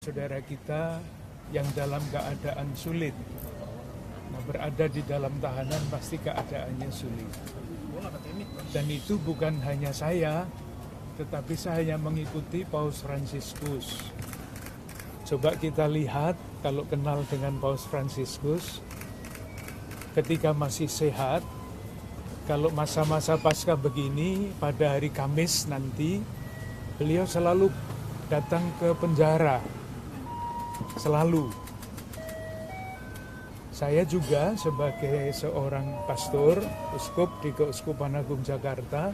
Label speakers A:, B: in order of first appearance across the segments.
A: saudara-saudara kita yang dalam keadaan sulit. Nah, berada di dalam tahanan pasti keadaannya sulit. Dan itu bukan hanya saya, tetapi saya hanya mengikuti Paus Fransiskus. Coba kita lihat, kalau kenal dengan Paus Fransiskus, ketika masih sehat, kalau masa-masa Paskah begini, pada hari Kamis nanti, beliau selalu datang ke penjara. Selalu. Saya juga sebagai seorang pastor, uskup di Keuskupan Agung Jakarta,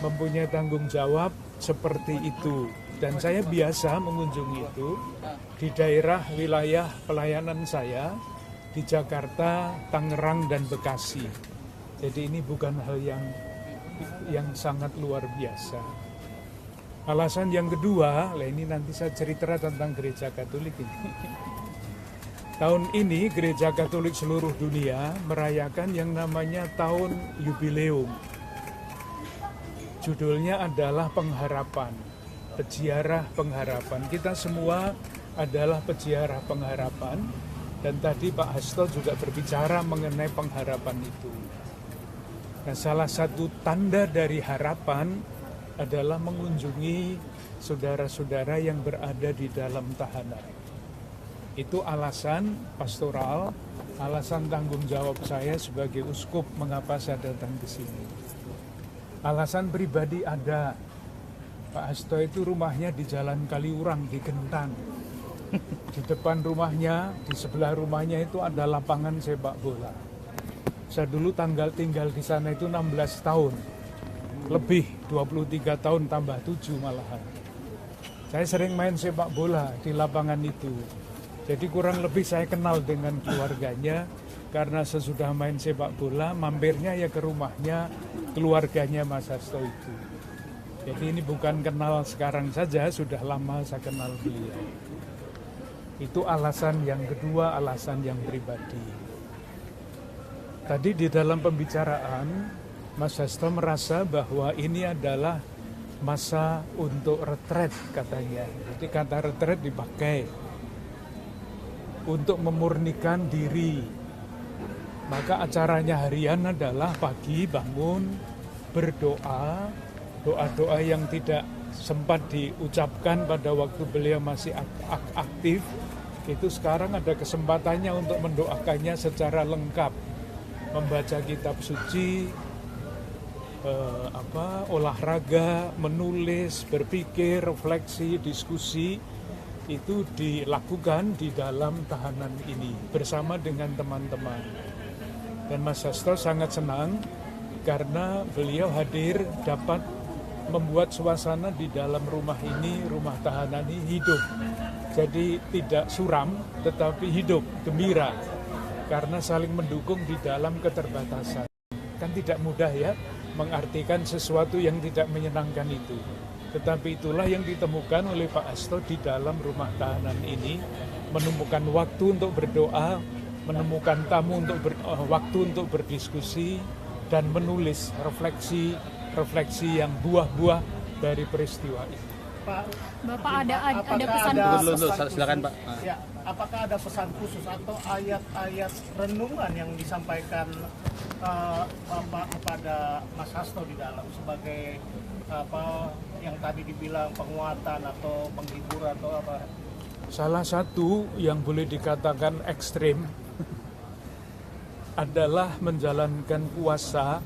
A: mempunyai tanggung jawab seperti itu. Dan saya biasa mengunjungi itu di daerah wilayah pelayanan saya, di Jakarta, Tangerang, dan Bekasi. Jadi ini bukan hal yang sangat luar biasa. Alasan yang kedua, ini nanti saya cerita tentang gereja Katolik ini. Tahun ini gereja Katolik seluruh dunia merayakan yang namanya tahun jubileum. Judulnya adalah pengharapan, peziarah pengharapan. Kita semua adalah peziarah pengharapan, dan tadi Pak Hasto juga berbicara mengenai pengharapan itu. Nah, salah satu tanda dari harapan adalah mengunjungi saudara-saudara yang berada di dalam tahanan. Itu alasan pastoral, alasan tanggung jawab saya sebagai uskup mengapa saya datang ke sini. Alasan pribadi ada. Pak Hasto itu rumahnya di Jalan Kaliurang di Gentang. Di depan rumahnya, di sebelah rumahnya itu ada lapangan sepak bola. Saya dulu tinggal di sana itu 16 tahun. Lebih 23 tahun tambah 7 malahan. Saya sering main sepak bola di lapangan itu. Jadi kurang lebih saya kenal dengan keluarganya, karena sesudah main sepak bola mampirnya ya ke rumahnya keluarganya Mas Hasto itu. Jadi ini bukan kenal sekarang saja, sudah lama saya kenal beliau. Itu alasan yang kedua, alasan yang pribadi. Tadi di dalam pembicaraan Mas Hasto merasa bahwa ini adalah masa untuk retret katanya. Jadi kata retret dipakai untuk memurnikan diri. Maka acaranya harian adalah pagi bangun, berdoa, doa-doa yang tidak sempat diucapkan pada waktu beliau masih aktif. Itu sekarang ada kesempatannya untuk mendoakannya secara lengkap. Membaca kitab suci, olahraga, menulis, berpikir, refleksi, diskusi, itu dilakukan di dalam tahanan ini bersama dengan teman-teman. Dan Mas Hasto sangat senang karena beliau hadir dapat membuat suasana di dalam rumah ini, rumah tahanan ini hidup. Jadi tidak suram tetapi hidup, gembira, karena saling mendukung di dalam keterbatasan. Kan tidak mudah ya mengartikan sesuatu yang tidak menyenangkan itu. Tetapi itulah yang ditemukan oleh Pak Hasto di dalam rumah tahanan ini, menemukan waktu untuk berdoa, menemukan waktu untuk berdiskusi, dan menulis refleksi yang buah-buah dari peristiwa itu.
B: Pak, Bapak ada pesan khusus?
C: Silakan Pak.
B: Ya, apakah ada pesan khusus atau ayat-ayat renungan yang disampaikan Bapak kepada Mas Hasto di dalam sebagai yang tadi dibilang penguatan atau penghibur atau apa?
A: Salah satu yang boleh dikatakan ekstrim adalah menjalankan puasa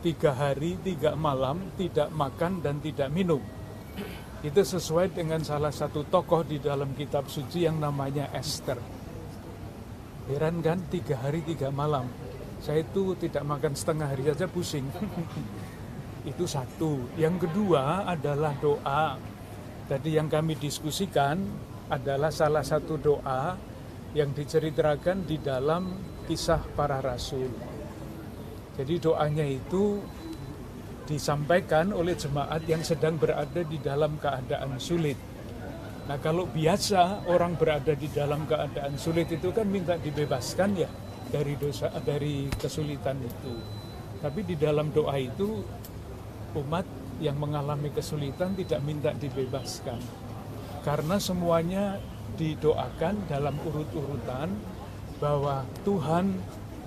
A: 3 hari 3 malam, tidak makan dan tidak minum. Itu sesuai dengan salah satu tokoh di dalam kitab suci yang namanya Esther. Heran kan, 3 hari 3 malam. Saya itu tidak makan setengah hari saja pusing. Itu satu. Yang kedua adalah doa. Tadi yang kami diskusikan adalah salah satu doa yang diceritakan di dalam Kisah Para Rasul. Jadi doanya itu disampaikan oleh jemaat yang sedang berada di dalam keadaan sulit. Nah, kalau biasa orang berada di dalam keadaan sulit itu kan minta dibebaskan ya dari dosa, dari kesulitan itu. Tapi di dalam doa itu umat yang mengalami kesulitan tidak minta dibebaskan. Karena semuanya didoakan dalam urut-urutan bahwa Tuhan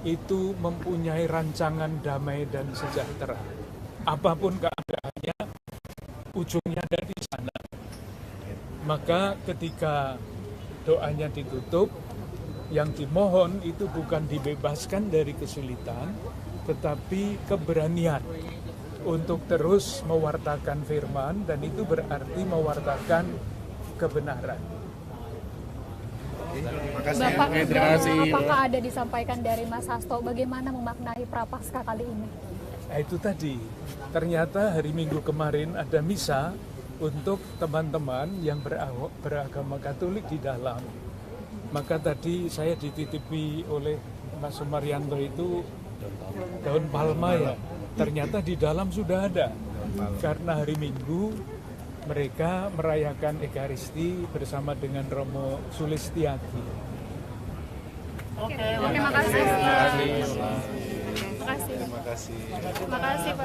A: itu mempunyai rancangan damai dan sejahtera. Apapun keadaannya, ujungnya ada di sana. Maka ketika doanya ditutup, yang dimohon itu bukan dibebaskan dari kesulitan, tetapi keberanian untuk terus mewartakan firman, dan itu berarti mewartakan kebenaran.
C: Bapak, apakah ada disampaikan dari Mas Hasto bagaimana memaknai Prapaskah kali ini?
A: Nah, itu tadi, ternyata hari Minggu kemarin ada misa untuk teman-teman yang beragama Katolik di dalam. Maka tadi saya dititipi oleh Mas Sumaryanto itu daun palma ya. Ternyata di dalam sudah ada. Karena hari Minggu mereka merayakan Ekaristi bersama dengan Romo Sulistiati.
C: Oke, makasih. Terima kasih.
D: Terima kasih.
C: Terima kasih, Pak.